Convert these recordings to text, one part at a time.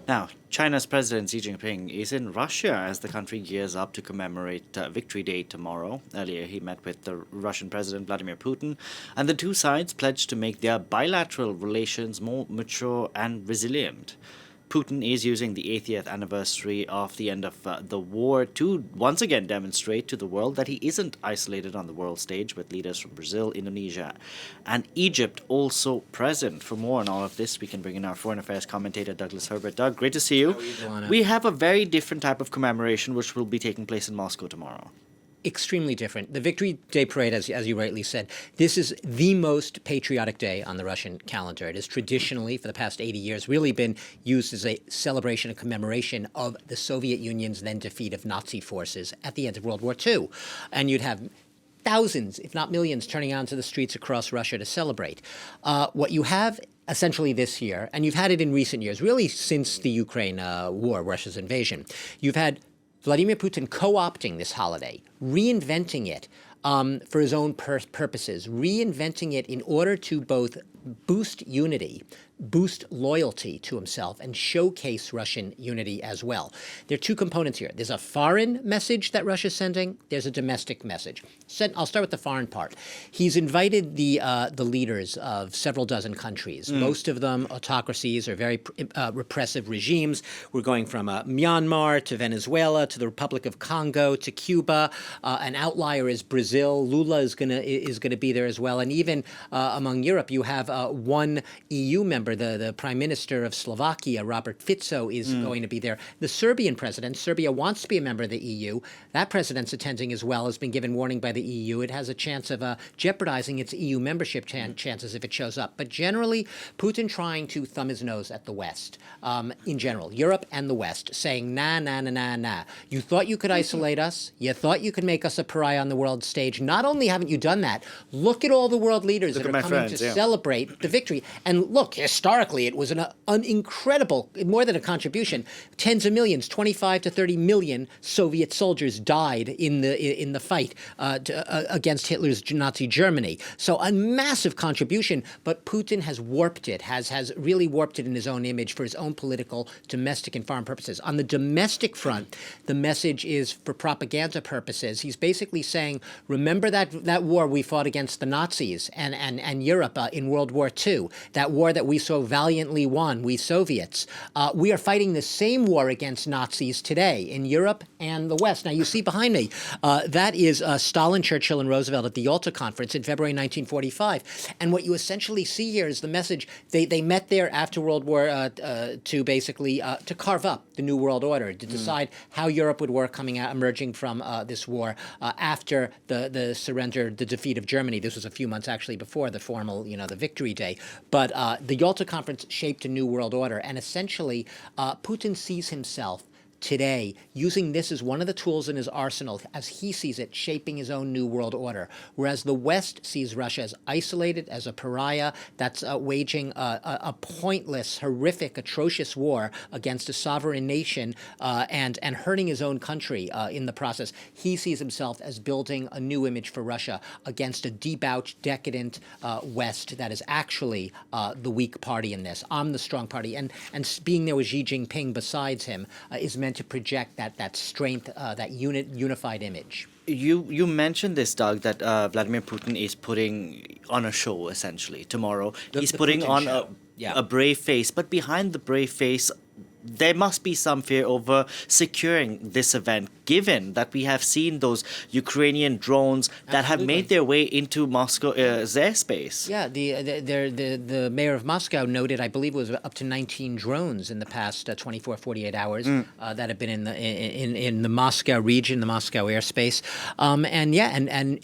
Now, China's President Xi Jinping is in Russia as the country gears up to commemorate Victory Day tomorrow. Earlier, he met with the Russian President Vladimir Putin, and the two sides pledged to make their bilateral relations more mature and resilient. Putin is using the 80th anniversary of the end of the war to once again demonstrate to the world that he isn't isolated on the world stage, with leaders from Brazil, Indonesia, and Egypt also present. For more on all of this, we can bring in our foreign affairs commentator, Douglas Herbert. Doug, great to see you. How are you doing? We have a very different type of commemoration which will be taking place in Moscow tomorrow. Extremely different. The Victory Day Parade, as you rightly said, this is the most patriotic day on the Russian calendar. It has traditionally, for the past 80 years, really been used as a celebration, a commemoration of the Soviet Union's then defeat of Nazi forces at the end of World War II. And you'd have thousands, if not millions, turning onto the streets across Russia to celebrate. What you have essentially this year, and you've had it in recent years, really since the Ukraine war, Russia's invasion, you've had Vladimir Putin co-opting this holiday, reinventing it for his own purposes, reinventing it in order to both boost unity, boost loyalty to himself, and showcase Russian unity as well. There are two components here. There's a foreign message that Russia's sending. There's a domestic message. I'll start with the foreign part. He's invited the leaders of several dozen countries, most of them autocracies or very repressive regimes. We're going from Myanmar to Venezuela to the Republic of Congo to Cuba. An outlier is Brazil. Lula is gonna be there as well. And even among Europe, you have one EU member. The Prime Minister of Slovakia, Robert Fico, is going to be there. The Serbian president, Serbia wants to be a member of the EU. That president's attending as well, has been given warning by the EU. It has a chance of jeopardizing its EU membership chances if it shows up. But generally, Putin trying to thumb his nose at the West, in general, Europe and the West, saying, nah. You thought you could isolate us. You thought you could make us a pariah on the world stage. Not only haven't you done that, look at all the world leaders that are coming to celebrate the victory. And look, historically, it was an incredible, more than a contribution. Tens of millions, 25 to 30 million Soviet soldiers died in the fight against Hitler's Nazi Germany. So a massive contribution, but Putin has warped it, has really warped it in his own image for his own political, domestic, and foreign purposes. On the domestic front, the message is for propaganda purposes. He's basically saying, remember that war we fought against the Nazis and Europe in World War II, that war that we so valiantly won, we Soviets. We are fighting the same war against Nazis today in Europe and the West. Now, you see behind me, that is Stalin, Churchill, and Roosevelt at the Yalta Conference in February 1945. And what you essentially see here is the message. They met there after World War II, basically to carve up the New World Order, to decide how Europe would work emerging from this war after the surrender, the defeat of Germany. This was a few months actually before the formal, the Victory Day. But the Yalta Conference shaped a new world order, and essentially Putin sees himself today using this as one of the tools in his arsenal, as he sees it, shaping his own new world order. Whereas the West sees Russia as isolated, as a pariah that's waging a pointless, horrific, atrocious war against a sovereign nation and hurting his own country in the process. He sees himself as building a new image for Russia against a debauched, decadent West that is actually the weak party in this. I'm the strong party. And being there with Xi Jinping besides him is meant to project that strength, that unified image. You mentioned this, Doug, that Vladimir Putin is putting on a show, essentially, tomorrow. He's putting Putin on show. a brave face, but behind the brave face, there must be some fear over securing this event, given that we have seen those Ukrainian drones that have made their way into Moscow's airspace. Yeah, the mayor of Moscow noted, I believe it was up to 19 drones in the past 24, 48 hours that have been in the Moscow region, the Moscow airspace. And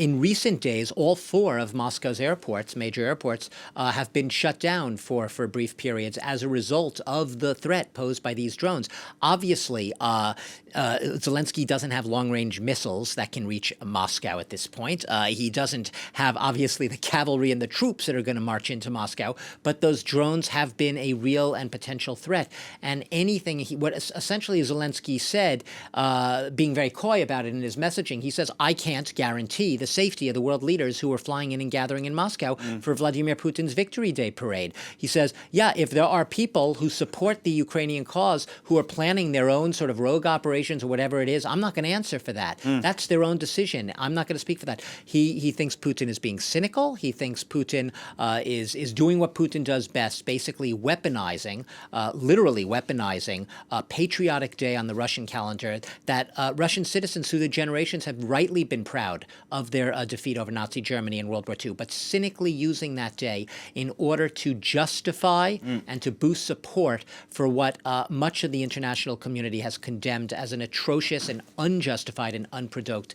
in recent days, all four of Moscow's airports, major airports, have been shut down for brief periods as a result of the threat posed by these drones. Obviously, Zelensky doesn't have long-range missiles that can reach Moscow at this point. He doesn't have, obviously, the cavalry and the troops that are going to march into Moscow, but those drones have been a real and potential threat. And anything, what essentially Zelensky said, being very coy about it in his messaging, he says, I can't guarantee the safety of the world leaders who are flying in and gathering in Moscow for Vladimir Putin's Victory Day parade. He says, yeah, if there are people who support the Ukrainian cause who are planning their own sort of rogue operations or whatever it is, I'm not going to answer for that. That's their own decision. I'm not going to speak for that. He thinks Putin is being cynical. He thinks Putin is doing what Putin does best, basically weaponizing, literally weaponizing a patriotic day on the Russian calendar that Russian citizens through the generations have rightly been proud of their defeat over Nazi Germany in World War II, but cynically using that day in order to justify and to boost support for what much of the international community has condemned as an atrocious and unjustified and unprovoked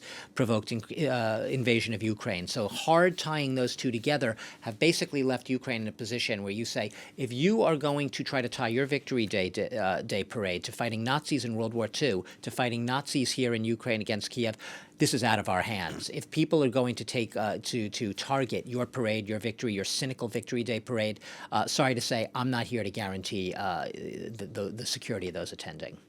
invasion of Ukraine. So hard tying those two together have basically left Ukraine in a position where you say, if you are going to try to tie your Victory Day parade to fighting Nazis in World War II, to fighting Nazis here in Ukraine against Kiev, this is out of our hands. If people are going to take to target your parade, your victory, your cynical Victory Day parade, sorry to say, I'm not here to guarantee the security of those attending.